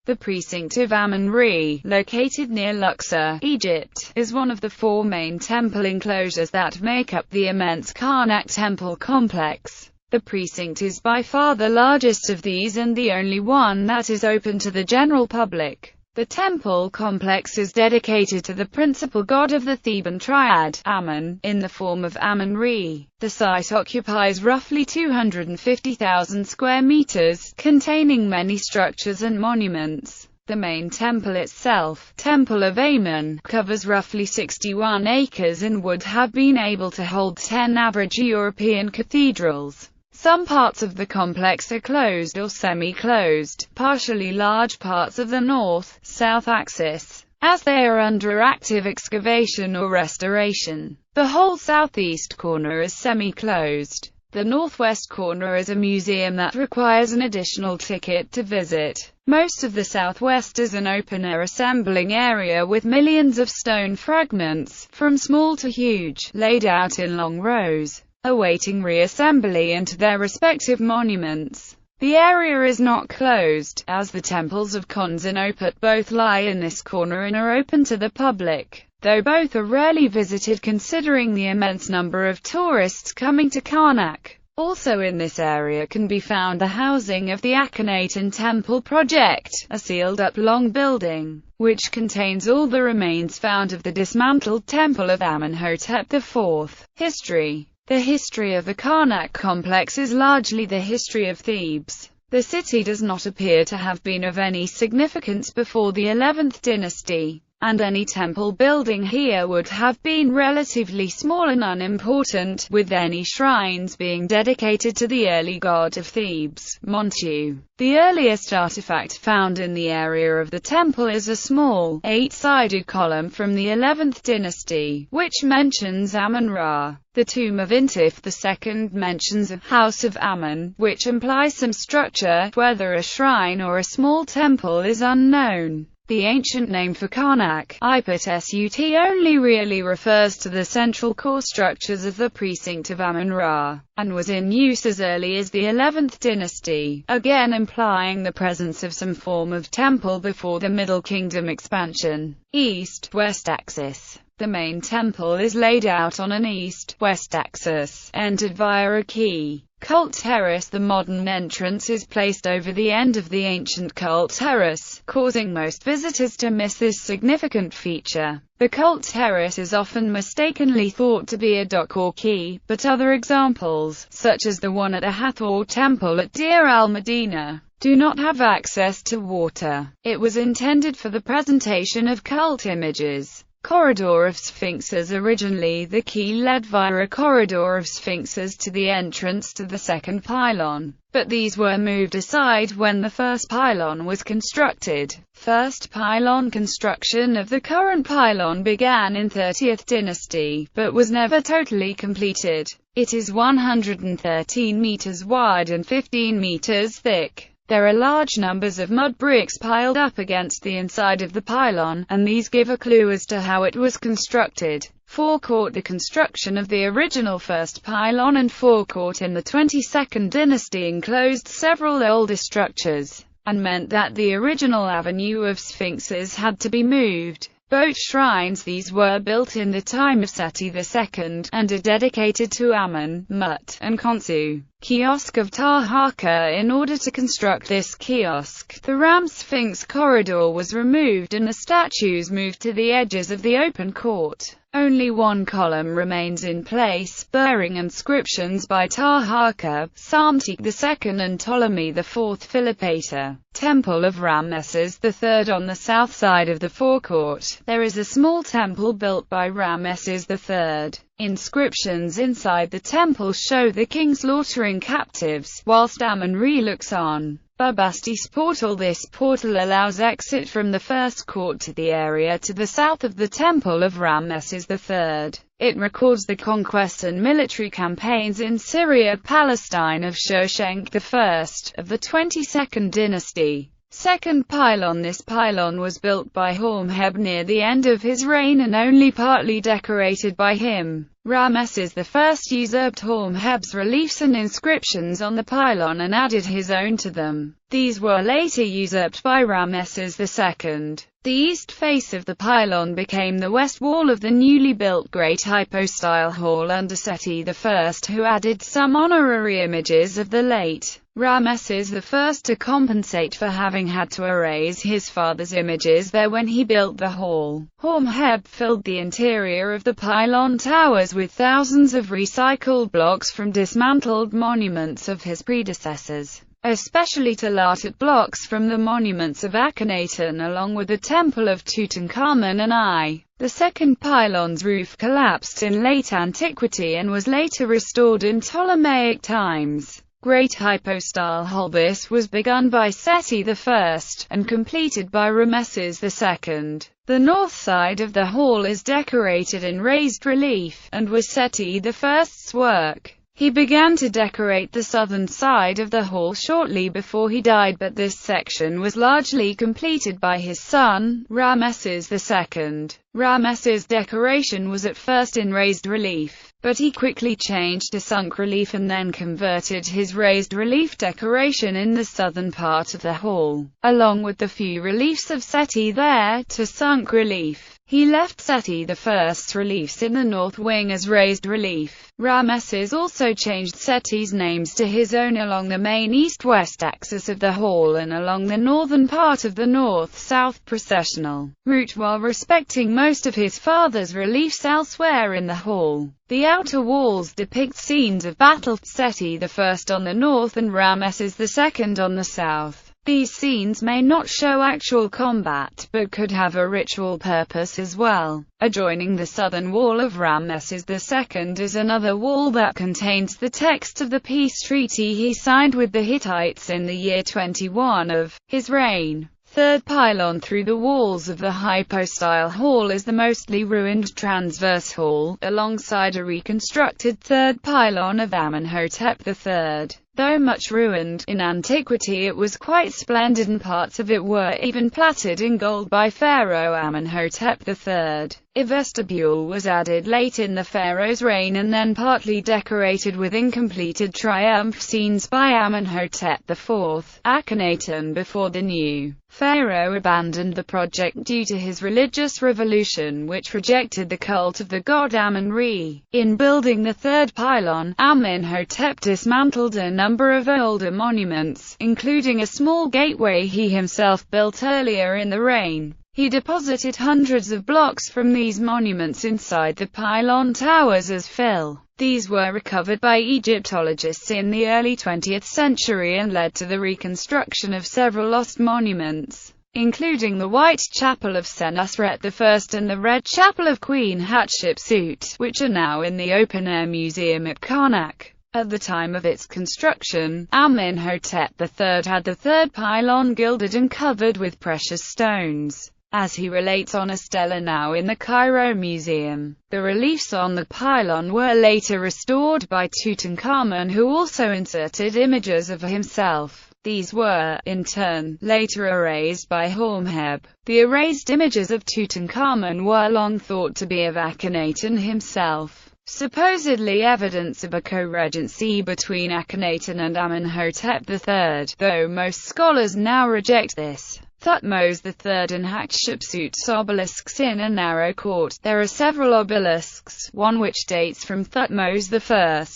The Precinct of Amun-Re, located near Luxor, Egypt, is one of the four main temple enclosures that make up the immense Karnak temple complex. The precinct is by far the largest of these and the only one that is open to the general public. The temple complex is dedicated to the principal god of the Theban triad, Amun, in the form of Amun-Re. The site occupies roughly 250,000 square meters, containing many structures and monuments. The main temple itself, Temple of Amun, covers roughly 61 acres and would have been able to hold 10 average European cathedrals. Some parts of the complex are closed or semi-closed, partially large parts of the north-south axis, as they are under active excavation or restoration. The whole southeast corner is semi-closed. The northwest corner is a museum that requires an additional ticket to visit. Most of the southwest is an open-air assembling area with millions of stone fragments, from small to huge, laid out in long rows, awaiting reassembly into their respective monuments. The area is not closed, as the temples of Konstantinopla both lie in this corner and are open to the public, though both are rarely visited considering the immense number of tourists coming to Karnak. Also in this area can be found the housing of the Akhenaten Temple project, a sealed-up long building, which contains all the remains found of the dismantled Temple of Amenhotep IV. History. The history of the Karnak complex is largely the history of Thebes. The city does not appear to have been of any significance before the 11th dynasty, and any temple building here would have been relatively small and unimportant, with any shrines being dedicated to the early god of Thebes, Montu. The earliest artifact found in the area of the temple is a small, 8-sided column from the 11th dynasty, which mentions Amun-Ra. The tomb of Intif II mentions a house of Amun, which implies some structure, whether a shrine or a small temple is unknown. The ancient name for Karnak, Iput-Sut, only really refers to the central core structures of the Precinct of Amun-Ra, and was in use as early as the 11th dynasty, again implying the presence of some form of temple before the Middle Kingdom expansion. East-West axis. The main temple is laid out on an east-west axis, entered via a quay. Cult Terrace. The modern entrance is placed over the end of the ancient Cult Terrace, causing most visitors to miss this significant feature. The Cult Terrace is often mistakenly thought to be a dock or quay, but other examples, such as the one at the Hathor Temple at Deir al-Medina, do not have access to water. It was intended for the presentation of cult images. Corridor of Sphinxes. Originally the quay led via a corridor of sphinxes to the entrance to the second pylon, but these were moved aside when the first pylon was constructed. First pylon construction of the current pylon began in 30th dynasty, but was never totally completed. It is 113 meters wide and 15 meters thick. There are large numbers of mud bricks piled up against the inside of the pylon, and these give a clue as to how it was constructed. Forecourt. The construction of the original first pylon and forecourt in the 22nd dynasty enclosed several older structures, and meant that the original avenue of sphinxes had to be moved. Both shrines. These were built in the time of Seti II, and are dedicated to Amun, Mut, and Khonsu. Kiosk of Taharqa. In order to construct this kiosk, the Ram Sphinx corridor was removed and the statues moved to the edges of the open court. Only one column remains in place, bearing inscriptions by Taharqa, Psamtik II and Ptolemy IV Philopator. Temple of Ramesses III. On the south side of the forecourt, there is a small temple built by Ramesses III. Inscriptions inside the temple show the king slaughtering captives, whilst Amun-Re looks on. Bubastis portal. This portal allows exit from the first court to the area to the south of the Temple of Ramesses III. It records the conquest and military campaigns in Syria, Palestine of Shoshenq I of the 22nd dynasty. Second pylon. This pylon was built by Horemheb near the end of his reign and only partly decorated by him. Ramesses I usurped Horemheb's reliefs and inscriptions on the pylon and added his own to them. These were later usurped by Ramesses II. The east face of the pylon became the west wall of the newly built Great Hypostyle Hall under Seti I, who added some honorary images of the late Ramesses I to compensate for having had to erase his father's images there when he built the hall. Horemheb filled the interior of the pylon towers with thousands of recycled blocks from dismantled monuments of his predecessors, especially Talatat blocks from the monuments of Akhenaten, along with the Temple of Tutankhamun and I. The second pylon's roof collapsed in late antiquity and was later restored in Ptolemaic times. Great Hypostyle Hall. This was begun by Seti I, and completed by Ramesses II. The north side of the hall is decorated in raised relief, and was Seti I's work. He began to decorate the southern side of the hall shortly before he died, but this section was largely completed by his son, Ramesses II. Ramesses' decoration was at first in raised relief, but he quickly changed to sunk relief and then converted his raised relief decoration in the southern part of the hall, along with the few reliefs of Seti there, to sunk relief. He left Seti I's reliefs in the north wing as raised relief. Ramesses also changed Seti's names to his own along the main east-west axis of the hall and along the northern part of the north-south processional route, while respecting most of his father's reliefs elsewhere in the hall. The outer walls depict scenes of battle, Seti I on the north and Ramesses II on the south. These scenes may not show actual combat, but could have a ritual purpose as well. Adjoining the southern wall of Ramesses II is another wall that contains the text of the peace treaty he signed with the Hittites in the year 21 of his reign. Third pylon through the walls of the Hypostyle Hall is the mostly ruined transverse hall, alongside a reconstructed third pylon of Amenhotep III. Though much ruined in antiquity, it was quite splendid, and parts of it were even platted in gold by Pharaoh Amenhotep III. A vestibule was added late in the pharaoh's reign and then partly decorated with incompleted triumph scenes by Amenhotep IV. Akhenaten before the new pharaoh abandoned the project due to his religious revolution, which rejected the cult of the god Amun-Re. In building the third pylon, Amenhotep dismantled a number of older monuments, including a small gateway he himself built earlier in the reign. He deposited hundreds of blocks from these monuments inside the pylon towers as fill. These were recovered by Egyptologists in the early 20th century and led to the reconstruction of several lost monuments, including the White Chapel of Senusret I and the Red Chapel of Queen Hatshepsut, which are now in the open-air museum at Karnak. At the time of its construction, Amenhotep III had the third pylon gilded and covered with precious stones, as he relates on a stela now in the Cairo Museum. The reliefs on the pylon were later restored by Tutankhamun, who also inserted images of himself. These were, in turn, later erased by Horemheb. The erased images of Tutankhamun were long thought to be of Akhenaten himself, supposedly evidence of a co-regency between Akhenaten and Amenhotep III, though most scholars now reject this. Thutmose III and Hatshepsut's obelisks in a narrow court. There are several obelisks, one which dates from Thutmose I,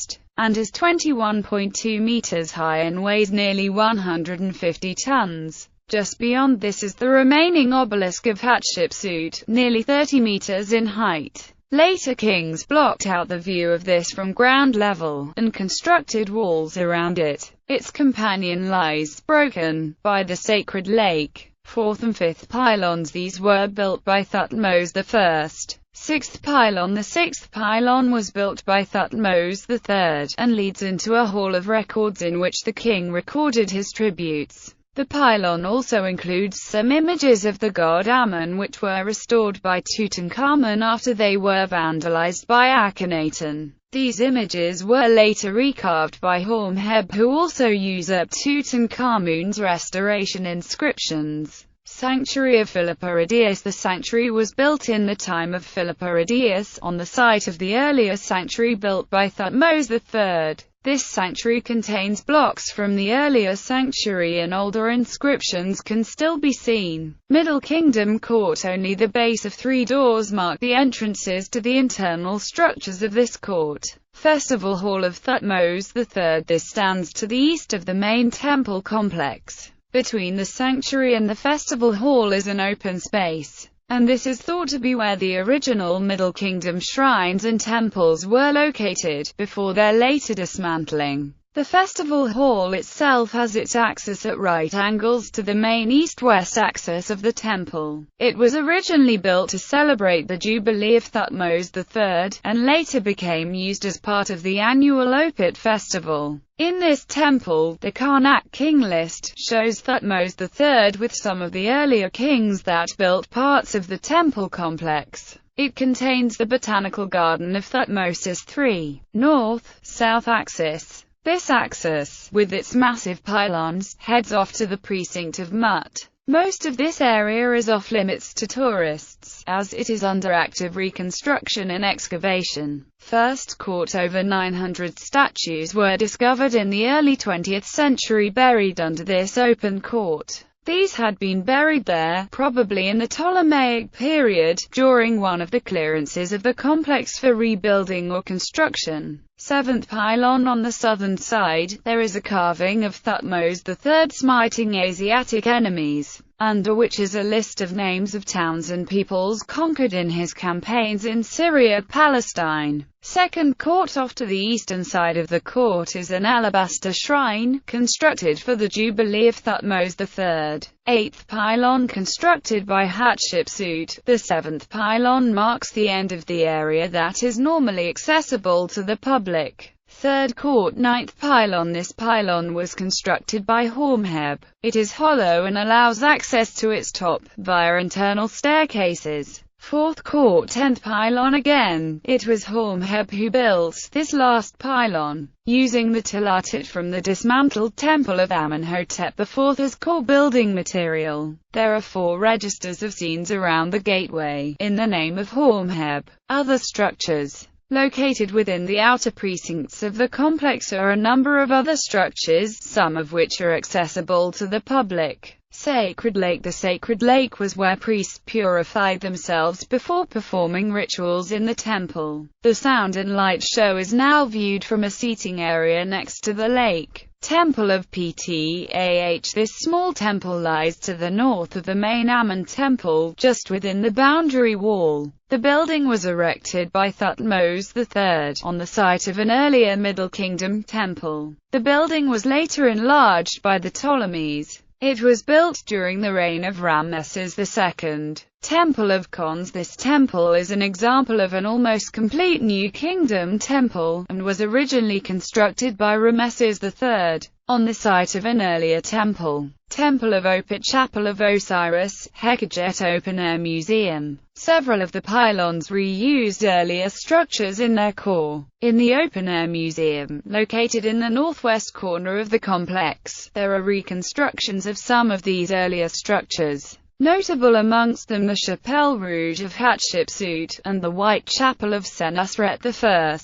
and is 21.2 meters high and weighs nearly 150 tons. Just beyond this is the remaining obelisk of Hatshepsut, nearly 30 meters in height. Later kings blocked out the view of this from ground level, and constructed walls around it. Its companion lies, broken, by the sacred lake. Fourth and fifth pylons. These were built by Thutmose I. Sixth pylon. The sixth pylon was built by Thutmose III, and leads into a hall of records in which the king recorded his tributes. The pylon also includes some images of the god Amun, which were restored by Tutankhamun after they were vandalized by Akhenaten. These images were later recarved by Horemheb, who also usurped Tutankhamun's restoration inscriptions. Sanctuary of Parodius. The sanctuary was built in the time of Parodius, on the site of the earlier sanctuary built by Thutmose III. This sanctuary contains blocks from the earlier sanctuary and older inscriptions can still be seen. Middle Kingdom Court. Only the base of 3 doors mark the entrances to the internal structures of this court. Festival Hall of Thutmose III. This stands to the east of the main temple complex. Between the sanctuary and the festival hall is an open space, and this is thought to be where the original Middle Kingdom shrines and temples were located, before their later dismantling. The festival hall itself has its axis at right angles to the main east-west axis of the temple. It was originally built to celebrate the Jubilee of Thutmose III, and later became used as part of the annual Opit festival. In this temple, the Karnak king list shows Thutmose III with some of the earlier kings that built parts of the temple complex. It contains the botanical garden of Thutmosis III, north-south axis. This axis, with its massive pylons, heads off to the Precinct of Amun-Re. Most of this area is off-limits to tourists, as it is under active reconstruction and excavation. First Court. Over 900 statues were discovered in the early 20th century buried under this open court. These had been buried there, probably in the Ptolemaic period, during one of the clearances of the complex for rebuilding or construction. 7th pylon. On the southern side, there is a carving of Thutmose III smiting Asiatic enemies, under which is a list of names of towns and peoples conquered in his campaigns in Syria-Palestine. 2nd Court. Off to the eastern side of the court is an alabaster shrine, constructed for the Jubilee of Thutmose III. 8th pylon. Constructed by Hatshepsut, the 7th pylon marks the end of the area that is normally accessible to the public. 3rd Court. 9th pylon. This pylon was constructed by Hormheb. It is hollow and allows access to its top, via internal staircases. 4th Court. 10th pylon. Again, it was Hormheb who built this last pylon, using the talatit from the dismantled temple of Amenhotep IV as core building material. There are 4 registers of scenes around the gateway, in the name of Hormheb. Other structures located within the outer precincts of the complex are a number of other structures, some of which are accessible to the public. Sacred Lake. The Sacred Lake was where priests purified themselves before performing rituals in the temple. The Sound and Light Show is now viewed from a seating area next to the lake. Temple of Ptah. This small temple lies to the north of the main Amun temple, just within the boundary wall. The building was erected by Thutmose III, on the site of an earlier Middle Kingdom temple. The building was later enlarged by the Ptolemies. It was built during the reign of Ramesses II. Temple of Khons. This temple is an example of an almost complete New Kingdom temple, and was originally constructed by Ramesses III, on the site of an earlier temple. Temple of Opit. Chapel of Osiris, Hekajet Open-Air Museum. Several of the pylons reused earlier structures in their core. In the Open-Air Museum, located in the northwest corner of the complex, there are reconstructions of some of these earlier structures. Notable amongst them the Chapelle Rouge of Hatshepsut, and the White Chapel of Senusret I.